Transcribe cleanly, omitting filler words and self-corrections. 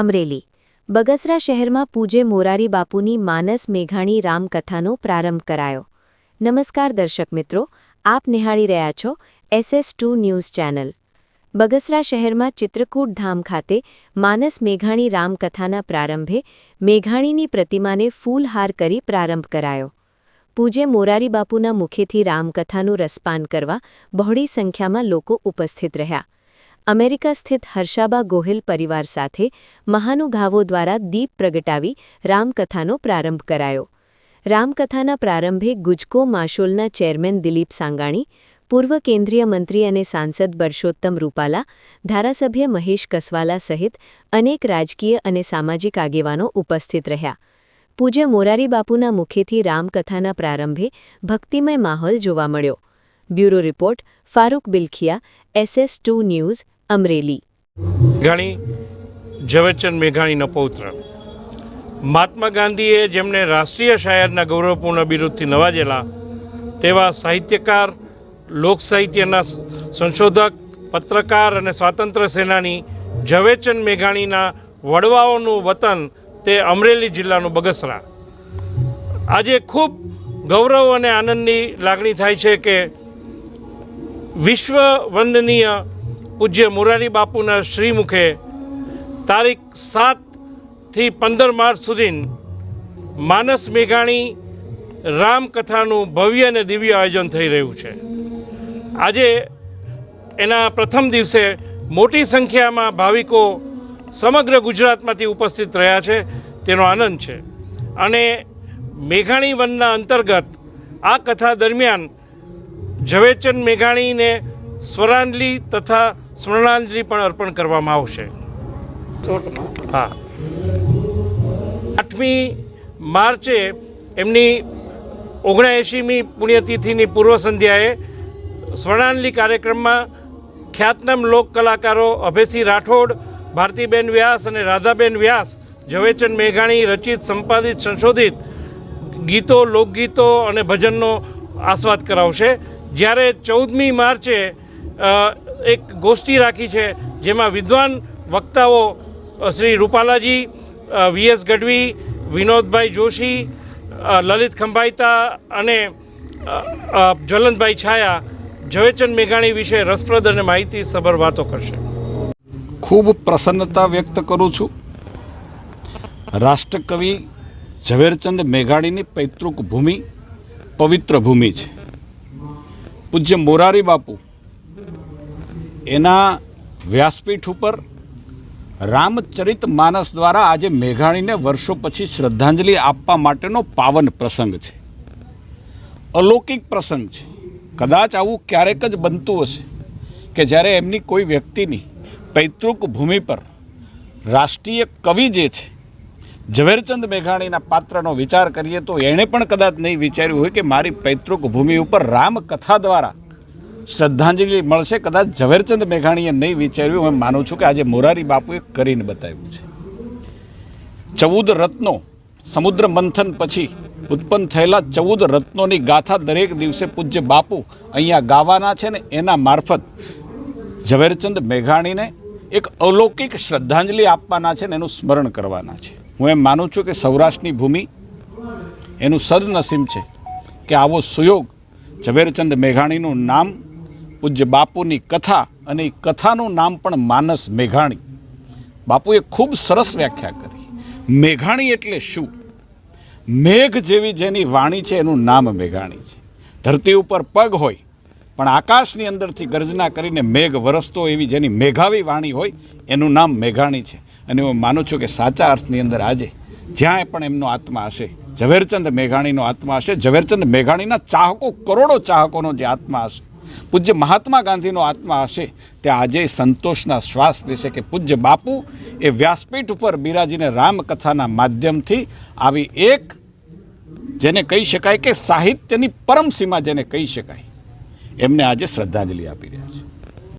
અમરેલી બગસરા શહેરમાં પૂજ્ય મોરારી બાપુની માનસ મેઘાણી રામકથાનો પ્રારંભ કરાયો। નમસ્કાર દર્શક મિત્રો, આપ નિહાળી રહ્યા છો SS2 ન્યૂઝ ચેનલ। બગસરા શહેરમાં ચિત્રકૂટ ધામ ખાતે માનસ મેઘાણી રામકથાના પ્રારંભે મેઘાણીની પ્રતિમાને ફૂલહાર કરી પ્રારંભ કરાયો। પૂજ્ય મોરારી બાપુના મુખેથી રામકથાનું રસપાન કરવા બહોળી સંખ્યામાં લોકો ઉપસ્થિત રહ્યા। અમેરિકા સ્થિત હર્ષાબા ગોહિલ પરિવાર સાથે મહાનુભાવો દ્વારા દીપ પ્રગટાવી રામકથાનો પ્રારંભ કરાયો। રામકથાના પ્રારંભે ગુજકો માશોલના ચેરમેન દિલીપ સાંગાણી, પૂર્વ કેન્દ્રીય મંત્રી અને સાંસદ બરશોત્તમ રૂપાલા, ધારાસભ્ય મહેશ કસવાલા સહિત અનેક રાજકીય અને સામાજિક આગેવાનો ઉપસ્થિત રહ્યા। પૂજ્ય મોરારી બાપુના મુખેથી રામકથાના પ્રારંભે ભક્તિમય માહોલ જોવા મળ્યો। Bureau report Farooq Bilakhia, SS2 news, Amreli. મેઘાણી ઝવેરચંદ મેઘાણીનો પૌત્ર મહાત્મા ગાંધીએ જેમને રાષ્ટ્રીય શાયરના ગૌરવપૂર્ણ બિરુદથી નવાજેલા તેવા સાહિત્યકાર, લોક સાહિત્યના સંશોધક, પત્રકાર અને સ્વાતંત્ર્ય સેનાની ઝવેરચંદ મેઘાણીના વડવાઓનું વતન તે અમરેલી જિલ્લાનું બગસરા। આજે ખૂબ ગૌરવ અને આનંદની લાગણી થાય છે કે વિશ્વ વંદનીય પૂજ્ય મોરારી બાપુના શ્રીમુખે તારીખ 7 થી 15 માર્ચ સુધી માનસ મેઘાણી રામકથાનું ભવ્ય અને દિવ્ય આયોજન થઈ રહ્યું છે। આજે એના પ્રથમ દિવસે મોટી સંખ્યામાં ભાવિકો સમગ્ર ગુજરાતમાંથી ઉપસ્થિત રહ્યા છે, તેનો આનંદ છે। અને મેઘાણી વનના અંતર્ગત આ કથા દરમિયાન ઝવેરચંદ મેઘાણીને સ્વરાંજલિ તથા સ્મરણાંજલિ પણ અર્પણ કરવામાં આવશે। હા, 8મી માર્ચે એમની 79મી પુણ્યતિથિની પૂર્વ સંધ્યાએ સ્વર્ણાંજલિ કાર્યક્રમમાં ખ્યાતનામ લોક કલાકારો અભયસિંહ રાઠોડ, ભારતીબેન વ્યાસ અને રાધાબેન વ્યાસ ઝવેરચંદ મેઘાણી રચિત, સંપાદિત, સંશોધિત ગીતો, લોકગીતો અને ભજનનો આસ્વાદ કરાવશે। જ્યારે 14મી માર્ચે એક ગોષ્ઠી રાખી છે, જેમાં વિદ્વાન વક્તાઓ શ્રી રૂપાલાજી, VS ગઢવી, વિનોદભાઈ જોશી, લલિત ખંભાઈતા અને જ્વલંતભાઈ છાયા ઝવેરચંદ મેઘાણી વિશે રસપ્રદ અને માહિતીસભર વાતો કરશે। ખૂબ પ્રસન્નતા વ્યક્ત કરું છું। રાષ્ટ્રકવિ ઝવેરચંદ મેઘાણીની પૈતૃક ભૂમિ પવિત્ર ભૂમિ છે। પૂજ્ય મોરારી બાપુ એના વ્યાસપીઠ ઉપર રામચરિત માનસ દ્વારા આજે મેઘાણીને વર્ષો પછી શ્રદ્ધાંજલિ આપવા માટેનો પાવન પ્રસંગ છે, અલૌકિક પ્રસંગ છે। કદાચ આવું ક્યારેક જ બનતું હશે કે જ્યારે એમની કોઈ વ્યક્તિની પૈતૃક ભૂમિ પર રાષ્ટ્રીય કવિ જે છે ઝવેરચંદ મેઘાણીના પાત્રનો વિચાર કરીએ તો એણે પણ કદાચ નહીં વિચાર્યું હોય કે મારી પૈતૃક ભૂમિ ઉપર રામકથા દ્વારા શ્રદ્ધાંજલિ મળશે। કદાચ ઝવેરચંદ મેઘાણીએ નહીં વિચાર્યું। હું માનું છું કે આજે મોરારી બાપુએ કરીને બતાવ્યું છે। 14 રત્નો, સમુદ્ર મંથન પછી ઉત્પન્ન થયેલા 14 રત્નોની ગાથા દરેક દિવસે પૂજ્ય બાપુ અહીંયા ગાવાના છે ને એના મારફત ઝવેરચંદ મેઘાણીને એક અલૌકિક શ્રદ્ધાંજલિ આપવાના છે ને એનું સ્મરણ કરવાના છે। હું એમ માનું છું કે સૌરાષ્ટ્રની ભૂમિ એનું સદનસીબ છે કે આવો સુયોગ ઝવેરચંદ મેઘાણીનું નામ, પૂજ્ય બાપુની કથા અને એ કથાનું નામ પણ માનસ મેઘાણી। બાપુએ ખૂબ સરસ વ્યાખ્યા કરી। મેઘાણી એટલે શું? મેઘ જેવી જેની વાણી છે એનું નામ મેઘાણી છે। ધરતી ઉપર પગ હોય પણ આકાશની અંદરથી ગર્જના કરીને મેઘ વરસતો એવી જેની મેઘાવી વાણી હોય એનું નામ મેઘાણી છે। અને હું માનું છું કે સાચા અર્થની અંદર આજે જ્યાં પણ એમનો આત્મા હશે, ઝવેરચંદ મેઘાણીનો આત્મા હશે, ઝવેરચંદ મેઘાણીના ચાહકો, કરોડો ચાહકોનો જે આત્મા હશે, પૂજ્ય મહાત્મા ગાંધીનો આત્મા હશે, ત્યાં આજે સંતોષના શ્વાસ લેશે કે પૂજ્ય બાપુ એ વ્યાસપીઠ ઉપર બિરાજીને રામકથાના માધ્યમથી આવી એક જેને કહી શકાય કે સાહિત્યની પરમ સીમા જેને કહી શકાય એમને આજે શ્રદ્ધાંજલિ આપી રહ્યા છે।